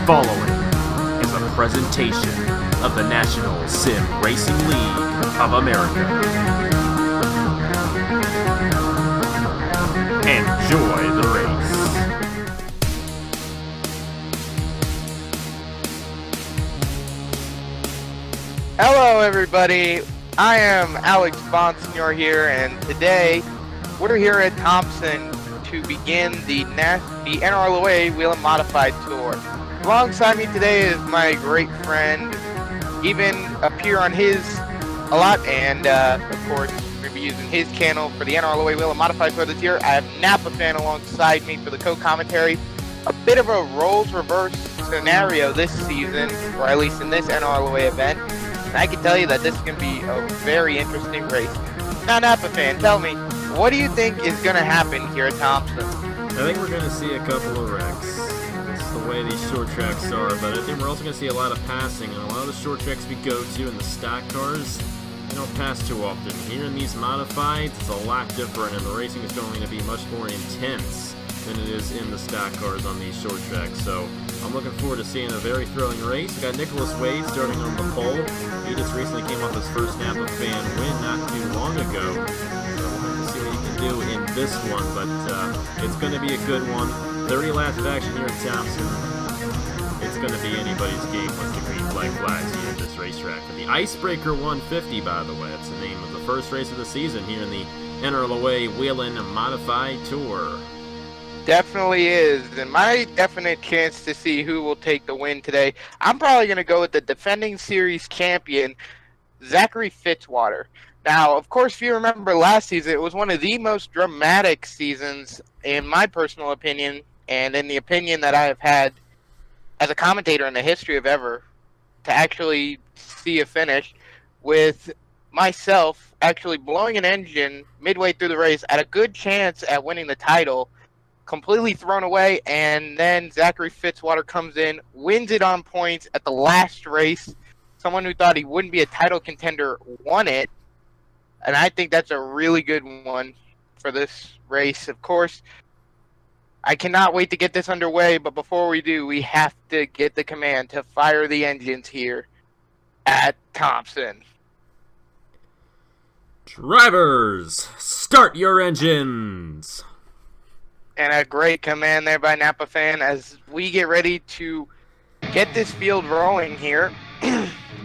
following is a presentation of the National Sim Racing League of America. Enjoy the race. Hello everybody, I am Alex Bonisignore here, and today we're here at Thompson to begin the NRLOA Whelen Modified Tour. Alongside me today is my great friend, even appear on his a lot, and of course we're going to be using his channel for the NRLOA Whelen Modified Tour this year. I have Napa Fan alongside me for the co-commentary. A bit of a roles reverse scenario this season, or at least in this NRLOA event. And I can tell you that this is going to be a very interesting race. Now, Napa Fan, tell me, what do you think is going to happen here at Thompson? I think we're going to see a couple of wrecks. That's the way these short tracks are, but I think we're also going to see a lot of passing, and a lot of the short tracks we go to in the stock cars, they don't pass too often. Here in these modifieds, it's a lot different, and the racing is going to be much more intense than it is in the stock cars on these short tracks. So I'm looking forward to seeing a very thrilling race. We got Nicholas Wade starting on the pole. He just recently came off his first Napa Fan win not too long ago. So we'll have to see what he can do in this one, but it's going to be a good one. 30 laps of action here at Thompson. It's going to be anybody's game once the green flag flies here at this racetrack. For the IceBreaker 150, by the way, that's the name of the first race of the season here in the NRLOA Whelen Modified Tour. Definitely is, and my definite chance to see who will take the win today, I'm probably going to go with the defending series champion, Zachary Fitzwater. Now, of course, if you remember last season, it was one of the most dramatic seasons, in my personal opinion, and in the opinion that I have had as a commentator in the history of ever, to actually see a finish, with myself actually blowing an engine midway through the race at a good chance at winning the title, completely thrown away, and then Zachary Fitzwater comes in, wins it on points at the last race. Someone who thought he wouldn't be a title contender won it, and I think that's a really good one for this race. Of course, I cannot wait to get this underway, but before we do, we have to get the command to fire the engines here at Thompson. Drivers, start your engines! And a great command there by Napa Fan as we get ready to get this field rolling here.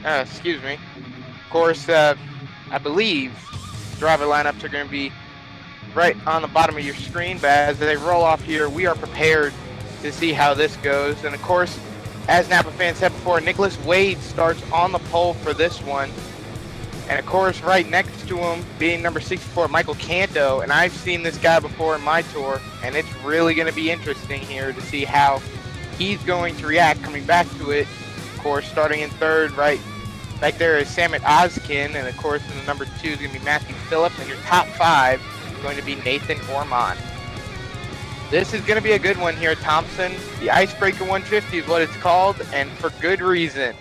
Excuse me. Of course, I believe driver lineups are going to be right on the bottom of your screen, but as they roll off here, we are prepared to see how this goes. And of course, as Napa Fan said before, Nicholas Wade starts on the pole for this one. And of course, right next to him being number 64, Michael Canto. And I've seen this guy before in my tour, and it's really going to be interesting here to see how he's going to react coming back to it. Of course, starting in third, right there is Samit Ozkin. And of course, in the number 2 is going to be Matthew Phillips. And your top 5 is going to be Nathan Ormond. This is going to be a good one here at Thompson. The IceBreaker 150 is what it's called, and for good reason.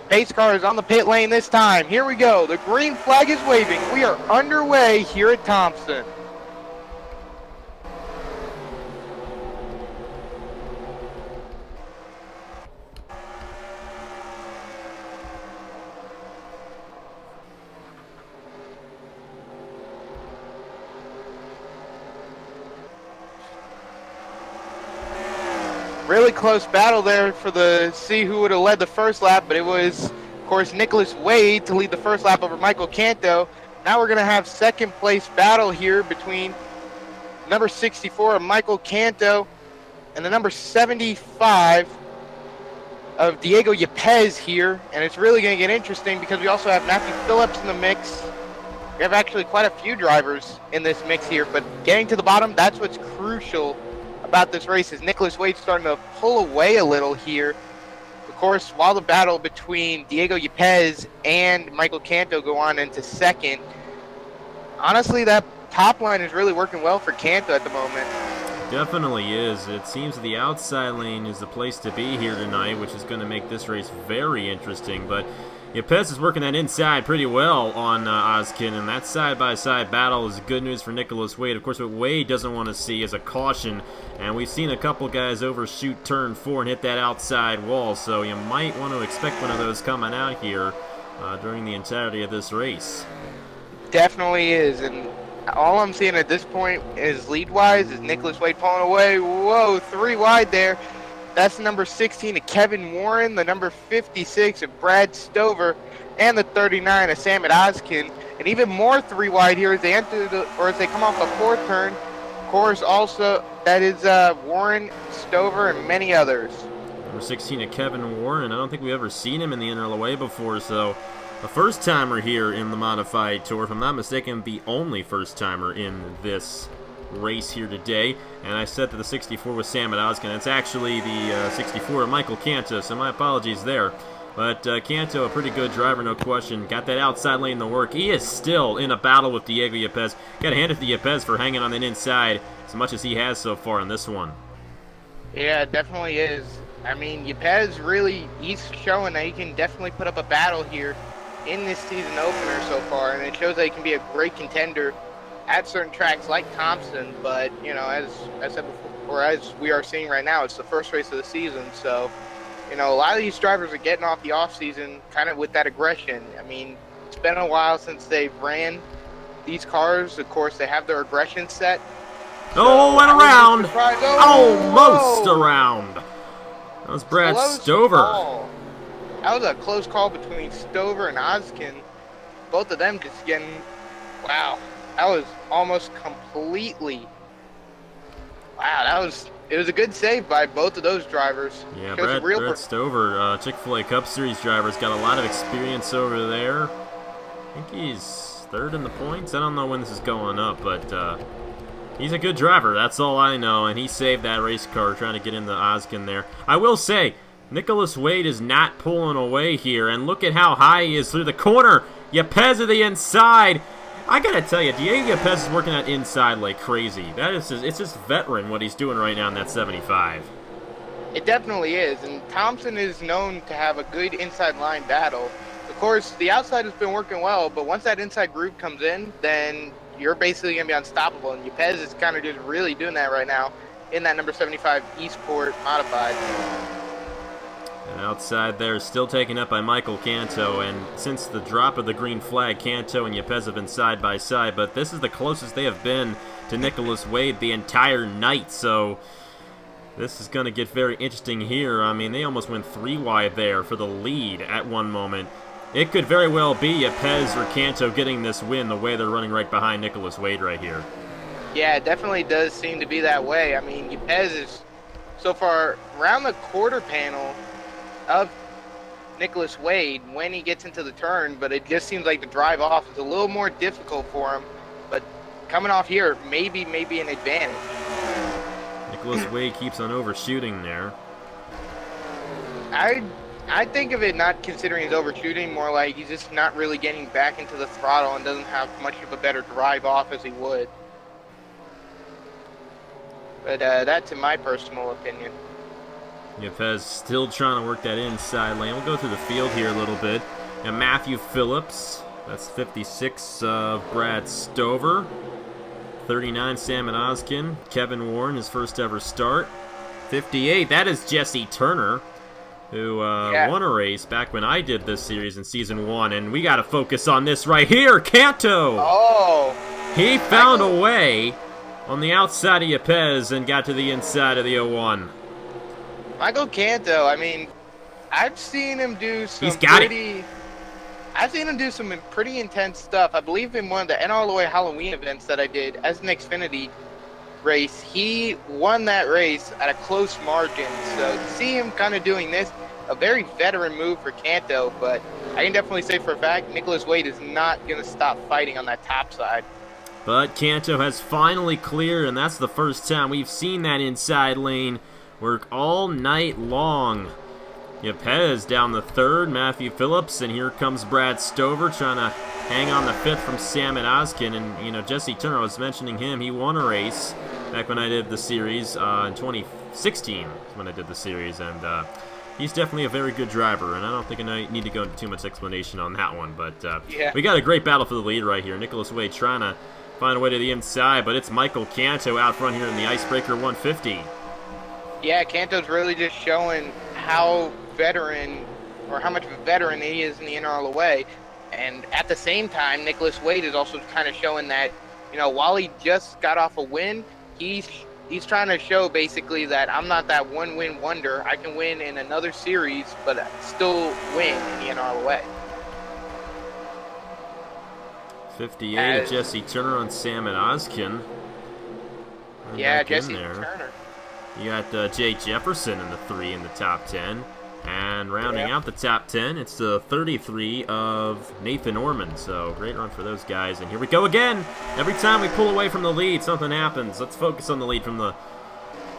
Pace car is on the pit lane this time. Here we go. The green flag is waving. We are underway here at Thompson. Really close battle there for the see who would have led the first lap, but it was, of course, Nicholas Wade to lead the first lap over Michael Canto. Now we're going to have second place battle here between number 64 of Michael Canto and the number 75 of Diego Yepes here, and it's really going to get interesting because we also have Matthew Phillips in the mix. We have actually quite a few drivers in this mix here, but getting to the bottom, that's what's crucial about this race, is Nicholas Wade starting to pull away a little here. Of course, while the battle between Diego Yepes and Michael Canto go on into second, honestly, that top line is really working well for Canto at the moment. Definitely is. It seems the outside lane is the place to be here tonight, which is going to make this race very interesting. But Yepez is working that inside pretty well on Ozkin, and that side-by-side battle is good news for Nicholas Wade. Of course, what Wade doesn't want to see is a caution, and we've seen a couple guys overshoot turn 4 and hit that outside wall, so you might want to expect one of those coming out here during the entirety of this race. Definitely is, and all I'm seeing at this point is lead-wise is Nicholas Wade pulling away. Whoa, 3 wide there. That's the number 16 of Kevin Warren, the number 56 of Brad Stover, and the 39 of Sam Ozkin. And even more 3 wide here as they enter as they come off the 4th turn. Of course, also that is Warren, Stover, and many others. Number 16 of Kevin Warren. I don't think we've ever seen him in the NRLOA before, so a first-timer here in the Modified Tour. If I'm not mistaken, the only first-timer in this race here today. And I said that the 64 was Sam Ozkin. It's actually the 64 of Michael Canto, so my apologies there. But Canto, a pretty good driver, no question. Got that outside lane to work. He is still in a battle with Diego Yepez. Got to hand it to Yepez for hanging on that inside as much as he has so far in this one. Yeah, it definitely is. I mean, Yepez really, he's showing that he can definitely put up a battle here in this season opener so far, and it shows that he can be a great contender at certain tracks like Thompson, but, you know, as I said before, or as we are seeing right now, it's the first race of the season, so, you know, a lot of these drivers are getting off the off-season kind of with that aggression. I mean, it's been a while since they've ran these cars. Of course, they have their aggression set. Oh, and around! Almost whoa. around! That was Brad Close Stover. call. That was a close call between Stover and Ozkin. Both of them just getting, wow. That was almost completely. Wow, it was a good save by both of those drivers. Yeah, Brad Stover, Chick-fil-A Cup Series driver, has got a lot of experience over there. I think he's 3rd in the points. I don't know when this is going up, but he's a good driver. That's all I know, and he saved that race car trying to get into Ozkin there. I will say, Nicholas Wade is not pulling away here, and look at how high he is through the corner. Yepez to the inside. I gotta tell you, Diego Yepez is working that inside like crazy. It's just veteran what he's doing right now in that 75. It definitely is, and Thompson is known to have a good inside line battle. Of course, the outside has been working well, but once that inside groove comes in, then you're basically going to be unstoppable, and Yepez is kind of just really doing that right now in that number 75 Eastport Modified. And outside there, still taken up by Michael Canto, and since the drop of the green flag, Canto and Yepez have been side by side, but this is the closest they have been to Nicholas Wade the entire night, so this is going to get very interesting here. I mean, they almost went 3 wide there for the lead at one moment. It could very well be Yepez or Canto getting this win the way they're running right behind Nicholas Wade right here. Yeah, it definitely does seem to be that way. I mean, Yepez is so far around the quarter panel of Nicholas Wade when he gets into the turn, but it just seems like the drive off is a little more difficult for him. But coming off here, maybe an advantage. Nicholas Wade keeps on overshooting there. I think of it not considering he's overshooting, more like he's just not really getting back into the throttle and doesn't have much of a better drive off as he would. But that's in my personal opinion. Yepez still trying to work that inside lane. We'll go through the field here a little bit. And Matthew Phillips, that's 56 of Brad Stover. 39 Sam Ozkin. Kevin Warren, his first ever start. 58, that is Jesse Turner, who won a race back when I did this series in Season 1. And we got to focus on this right here, Canto! Oh! He found a way on the outside of Yepez and got to the inside of the 01. Michael Canto, I mean, I've seen him do some I've seen him do some pretty intense stuff. I believe in one of the NRLOA Halloween events that I did as an Xfinity race, he won that race at a close margin. So to see him kind of doing this, a very veteran move for Canto, but I can definitely say for a fact, Nicholas Wade is not going to stop fighting on that top side. But Canto has finally cleared, and that's the first time we've seen that inside lane work all night long. Yepez down the 3rd, Matthew Phillips, and here comes Brad Stover trying to hang on the 5th from Sam Ozkin. And, you know, Jesse Turner, I was mentioning him, he won a race back when I did the series in 2016 when I did the series. And he's definitely a very good driver, and I don't think I need to go into too much explanation on that one. But Yeah. we got a great battle for the lead right here. Nicholas Wade trying to find a way to the inside, but it's Michael Canto out front here in the IceBreaker 150. Yeah, Canto's really just showing how veteran, or how much of a veteran he is in the NRLOA. And at the same time, Nicholas Wade is also kind of showing that, you know, while he just got off a win, he's trying to show basically that I'm not that one-win wonder. I can win in another series, but still win in the NRLOA. 58 Jesse Turner on Sam and Oskin. Yeah, Back in Jesse there. Turner. You got Jake Jefferson in the 3 in the top 10. And rounding out the top 10, it's the 33 of Nathan Orman. So great run for those guys. And here we go again. Every time we pull away from the lead, something happens. Let's focus on the lead from the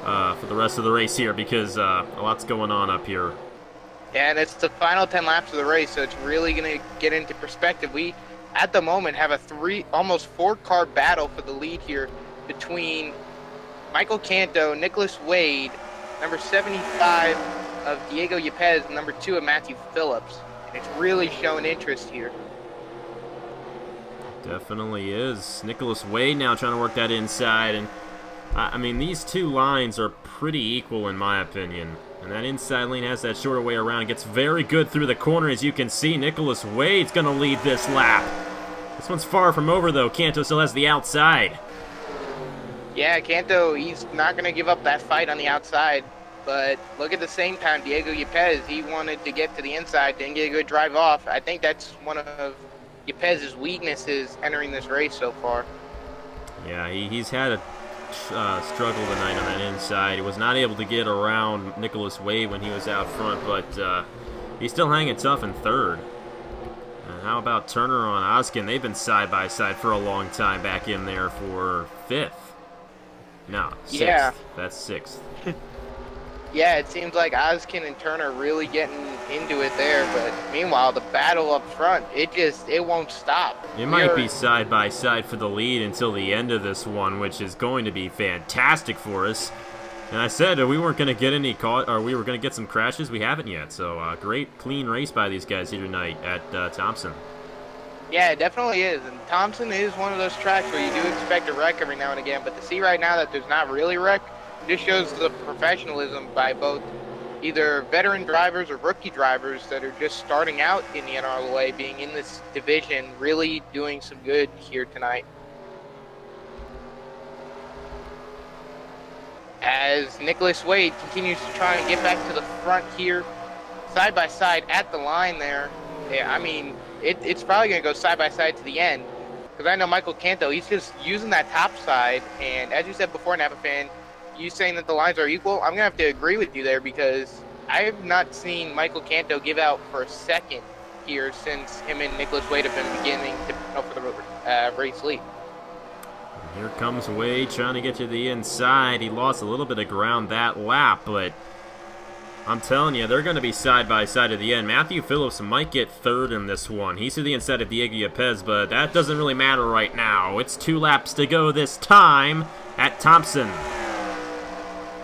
for the rest of the race here, because a lot's going on up here. Yeah, and it's the final 10 laps of the race, so it's really going to get into perspective. We, at the moment, have a almost 4-car battle for the lead here between Michael Canto, Nicholas Wade, number 75 of Diego Yepez, and number 2 of Matthew Phillips. And it's really showing interest here. Definitely is. Nicholas Wade now trying to work that inside, and I mean, these two lines are pretty equal in my opinion. And that inside lane has that shorter way around. It gets very good through the corner, as you can see. Nicholas Wade's going to lead this lap. This one's far from over, though. Canto still has the outside. Yeah, Canto, he's not going to give up that fight on the outside. But look at the same time, Diego Yepez, he wanted to get to the inside, didn't get a good drive off. I think that's one of Yepez's weaknesses entering this race so far. Yeah, he's had a struggle tonight on that inside. He was not able to get around Nicholas Wade when he was out front, but he's still hanging tough in third. And how about Turner on Oskin? They've been side by side for a long time, back in there for 5th. No, 6th. Yeah. That's 6th. Yeah, it seems like Oskin and Turner really getting into it there, but meanwhile, the battle up front, it won't stop. It might be side by side for the lead until the end of this one, which is going to be fantastic for us. And I said we weren't going to get any we were going to get some crashes. We haven't yet. So great, clean race by these guys here tonight at Thompson. Yeah, it definitely is. And Thompson is one of those tracks where you do expect a wreck every now and again, but to see right now that there's not really a wreck, this shows the professionalism by both either veteran drivers or rookie drivers that are just starting out in the NRLOA, being in this division, really doing some good here tonight. As Nicholas Wade continues to try and get back to the front here, side by side at the line there. Yeah, I mean, it's probably going to go side by side to the end, because I know Michael Canto, he's just using that top side, and as you said before, Napa fan, you saying that the lines are equal, I'm going to have to agree with you there, because I have not seen Michael Canto give out for a second here since him and Nicholas Wade have been beginning to go for the race lead. Here comes Wade trying to get to the inside. He lost a little bit of ground that lap, but I'm telling you, they're going to be side by side at the end. Matthew Phillips might get third in this one. He's to the inside of Diego Yepez, but that doesn't really matter right now. It's 2 laps to go this time at Thompson.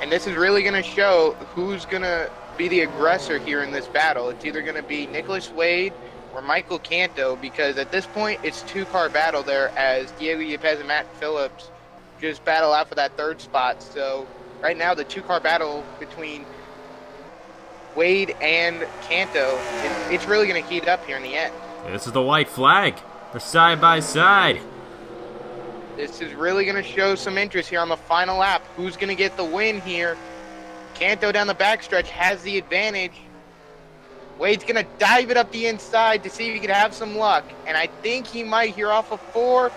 And this is really going to show who's going to be the aggressor here in this battle. It's either going to be Nicholas Wade or Michael Canto, because at this point it's 2-car battle there, as Diego Yepez and Matt Phillips just battle out for that 3rd spot. So right now the 2-car battle between Wade and Canto, it's really going to heat up here in the end. Yeah, this is the white flag. They're side by side. This is really going to show some interest here on the final lap. Who's going to get the win here? Canto down the backstretch has the advantage. Wade's going to dive it up the inside to see if he can have some luck. And I think he might here off of 4.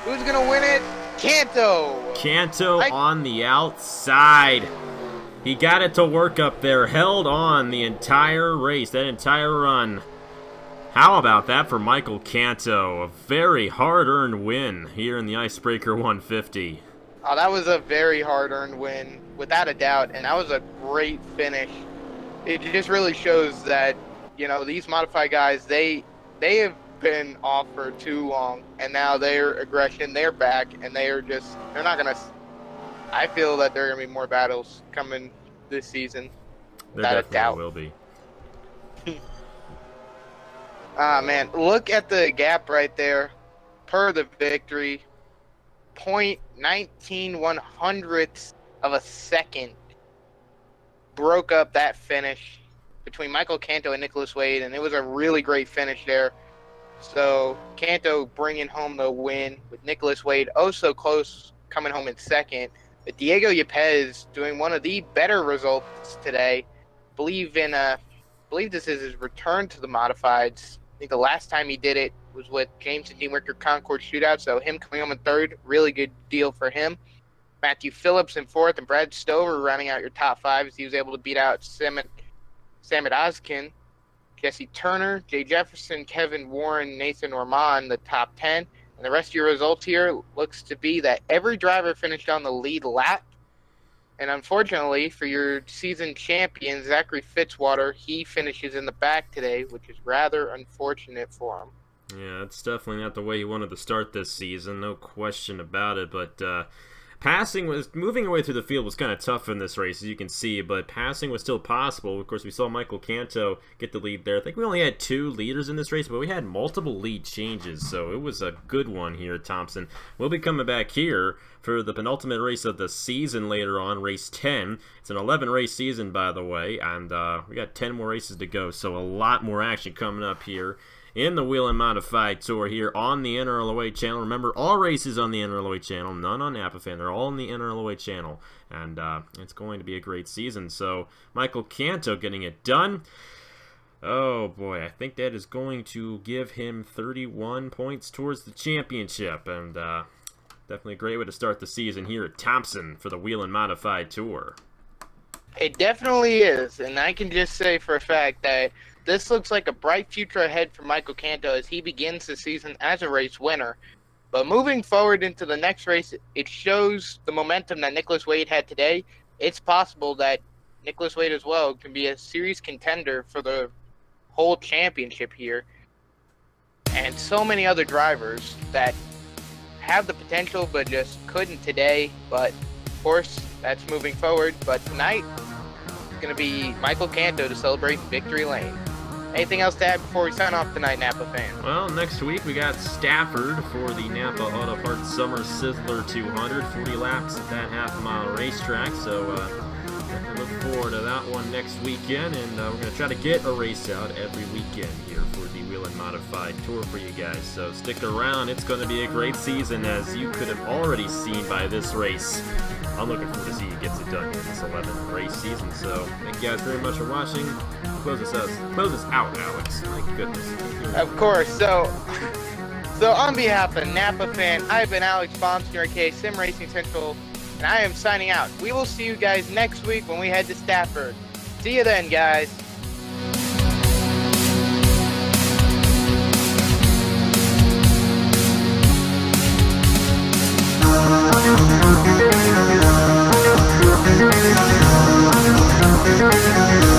Who's going to win it? Canto. Canto on the outside. He got it to work up there. Held on the entire race, that entire run. How about that for Michael Canto? A very hard-earned win here in the IceBreaker 150. Oh, that was a very hard-earned win, without a doubt, and that was a great finish. It just really shows that, you know, these modified guys, they have been off for too long, and now their aggression, they're back, and they're not going to... I feel that there are going to be more battles coming this season. without a doubt. Will be. Ah, man, look at the gap right there per the victory. 0.19 of a second broke up that finish between Michael Canto and Nicholas Wade, and it was a really great finish there. So Canto bringing home the win with Nicholas Wade oh so close coming home in second. But Diego Yepes doing one of the better results today. Believe this is his return to the modifieds. I think the last time he did it was with James and Dean Wicker Concord Shootout, so him coming home in third, really good deal for him. Matthew Phillips in fourth, and Brad Stover rounding out your top five as he was able to beat out Samit Ozkin, Jesse Turner, Jay Jefferson, Kevin Warren, Nathan Orman, the top 10. And the rest of your results here looks to be that every driver finished on the lead lap. And unfortunately for your season champion, Zachary Fitzwater, he finishes in the back today, which is rather unfortunate for him. Yeah, it's definitely not the way he wanted to start this season, no question about it. But moving away through the field was kind of tough in this race, as you can see, but passing was still possible. Of course, we saw Michael Canto get the lead there. I think we only had 2 leaders in this race, but we had multiple lead changes, so it was a good one here at Thompson. We'll be coming back here for the penultimate race of the season later on, race 10. It's an 11-race season, by the way, and we got 10 more races to go, so a lot more action coming up here in the Whelen Modified Tour here on the NRLOA channel. Remember, all races on the NRLOA channel, none on NapaFan. They're all on the NRLOA channel, and it's going to be a great season. So Michael Canto getting it done. Oh boy, I think that is going to give him 31 points towards the championship, and definitely a great way to start the season here at Thompson for the Whelen Modified Tour. It definitely is, and I can just say for a fact that this looks like a bright future ahead for Michael Canto as he begins the season as a race winner. But moving forward into the next race, it shows the momentum that Nicholas Wade had today. It's possible that Nicholas Wade as well can be a series contender for the whole championship here. And so many other drivers that have the potential but just couldn't today. But of course, that's moving forward. But tonight, it's going to be Michael Canto to celebrate Victory Lane. Anything else to add before we sign off tonight, Napa fan? Well, next week we got Stafford for the Napa Auto Parts Summer Sizzler 200, 40 laps at that half-mile racetrack. So look forward to that one next weekend, and we're going to try to get a race out every weekend here for the Whelen Modified Tour for you guys. So stick around. It's going to be a great season, as you could have already seen by this race. I'm looking forward to see who gets it done in this 11th race season. So thank you guys very much for watching. Close us out, Alex. My goodness. Of course. So on behalf of Napa fan, I've been Alex Bonisignore, aka Sim Racing Central, and I am signing out. We will see you guys next week when we head to Stafford. See you then, guys. We'll be right back.